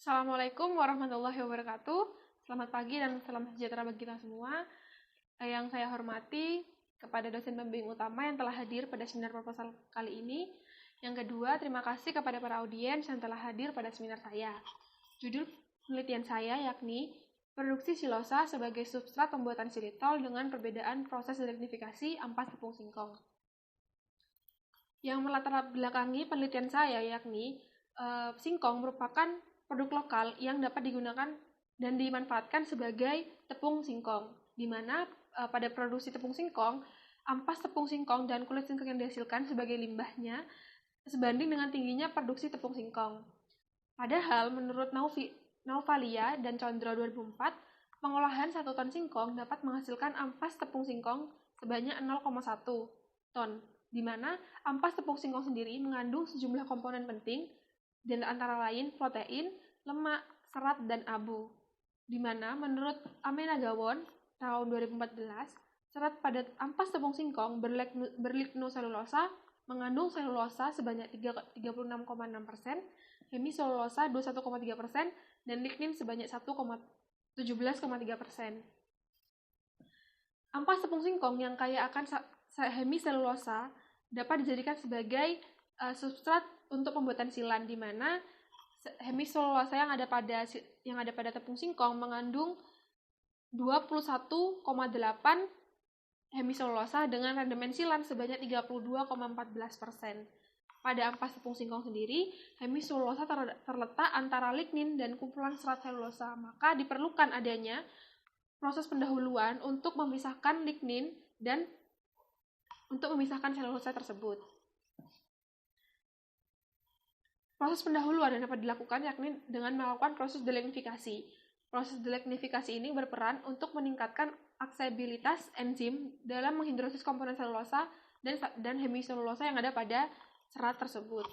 Assalamualaikum warahmatullahi wabarakatuh. Selamat pagi dan salam sejahtera bagi kita semua. Yang saya hormati kepada dosen pembimbing utama yang telah hadir pada seminar proposal kali ini. Yang kedua, terima kasih kepada para audiens yang telah hadir pada seminar saya. Judul penelitian saya yakni produksi silosa sebagai substrat pembuatan silitol dengan perbedaan proses lignifikasi ampas tepung singkong. Yang melatar belakangi penelitian saya yakni singkong merupakan produk lokal yang dapat digunakan dan dimanfaatkan sebagai tepung singkong, di mana pada produksi tepung singkong, ampas tepung singkong dan kulit singkong yang dihasilkan sebagai limbahnya sebanding dengan tingginya produksi tepung singkong. Padahal menurut Nauvalia dan Condro 2004, pengolahan 1 ton singkong dapat menghasilkan ampas tepung singkong sebanyak 0,1 ton, di mana ampas tepung singkong sendiri mengandung sejumlah komponen penting dan antara lain protein, lemak, serat, dan abu. Di mana menurut Amenagawon tahun 2014, serat pada ampas tepung singkong berlignoselulosa mengandung selulosa sebanyak 36,6%, hemiselulosa 21,3%, dan lignin sebanyak 17,3%. Ampas tepung singkong yang kaya akan hemiselulosa dapat dijadikan sebagai substrat untuk pembuatan silan, di mana hemiselulosa yang ada pada tepung singkong mengandung 21,8 hemiselulosa dengan rendemen silan sebanyak 32,14%. Pada ampas tepung singkong sendiri, hemiselulosa terletak antara lignin dan kumpulan serat selulosa, maka diperlukan adanya proses pendahuluan untuk memisahkan lignin dan untuk memisahkan selulosa tersebut. Proses pendahuluan yang dapat dilakukan yakni dengan melakukan proses delignifikasi. Proses delignifikasi ini berperan untuk meningkatkan aksesibilitas enzim dalam menghidrolisis komponen selulosa dan hemiselulosa yang ada pada serat tersebut.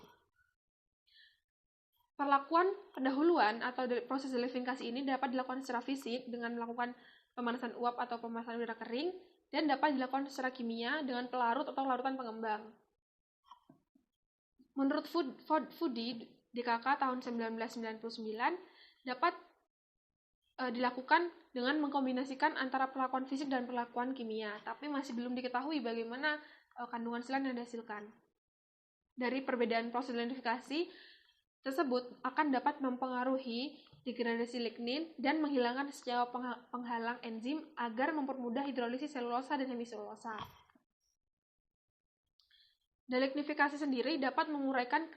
Perlakuan pendahuluan atau proses delignifikasi ini dapat dilakukan secara fisik dengan melakukan pemanasan uap atau pemanasan udara kering, dan dapat dilakukan secara kimia dengan pelarut atau larutan pengembang. Menurut Foodie DKK tahun 1999 dapat dilakukan dengan mengkombinasikan antara perlakuan fisik dan perlakuan kimia, tapi masih belum diketahui bagaimana kandungan silan yang dihasilkan. Dari perbedaan proses lignifikasi tersebut akan dapat mempengaruhi degradasi lignin dan menghilangkan senyawa penghalang enzim agar mempermudah hidrolisis selulosa dan hemiselulosa. Delignifikasi sendiri dapat menguraikan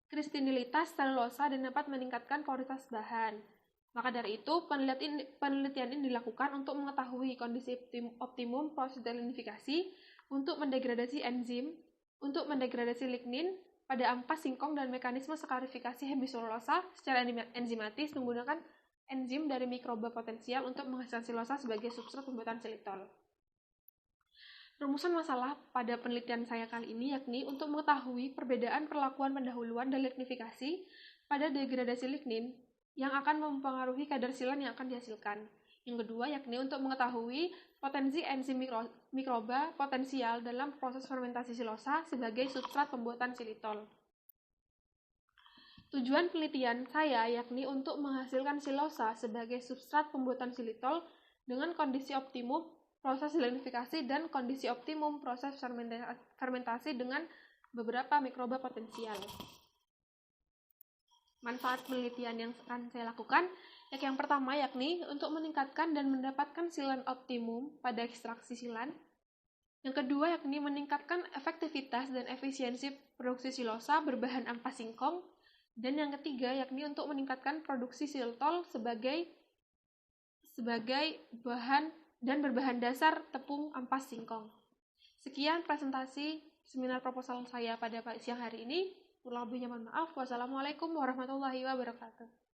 kristinilitas selulosa dan dapat meningkatkan kualitas bahan. Maka dari itu, penelitian ini dilakukan untuk mengetahui kondisi optimum proses delignifikasi untuk mendegradasi enzim, untuk mendegradasi lignin pada ampas singkong dan mekanisme skarifikasi hemiselulosa secara enzimatis menggunakan enzim dari mikroba potensial untuk menghasilkan selulosa sebagai substrat pembuatan silitol. Rumusan masalah pada penelitian saya kali ini yakni untuk mengetahui perbedaan perlakuan pendahuluan dan lignifikasi pada degradasi lignin yang akan mempengaruhi kadar silan yang akan dihasilkan. Yang kedua yakni untuk mengetahui potensi enzim mikroba potensial dalam proses fermentasi silosa sebagai substrat pembuatan silitol. Tujuan penelitian saya yakni untuk menghasilkan silosa sebagai substrat pembuatan silitol dengan kondisi optimum proses lignifikasi dan kondisi optimum proses fermentasi dengan beberapa mikroba potensial. Manfaat penelitian yang akan saya lakukan yang pertama yakni untuk meningkatkan dan mendapatkan silan optimum pada ekstraksi silan. Yang kedua yakni meningkatkan efektivitas dan efisiensi produksi silosa berbahan ampas singkong. Dan yang ketiga yakni untuk meningkatkan produksi silitol sebagai bahan dan berbahan dasar tepung ampas singkong. Sekian presentasi seminar proposal saya pada siang hari ini. Kurang lebihnya mohon maaf. Wassalamualaikum warahmatullahi wabarakatuh.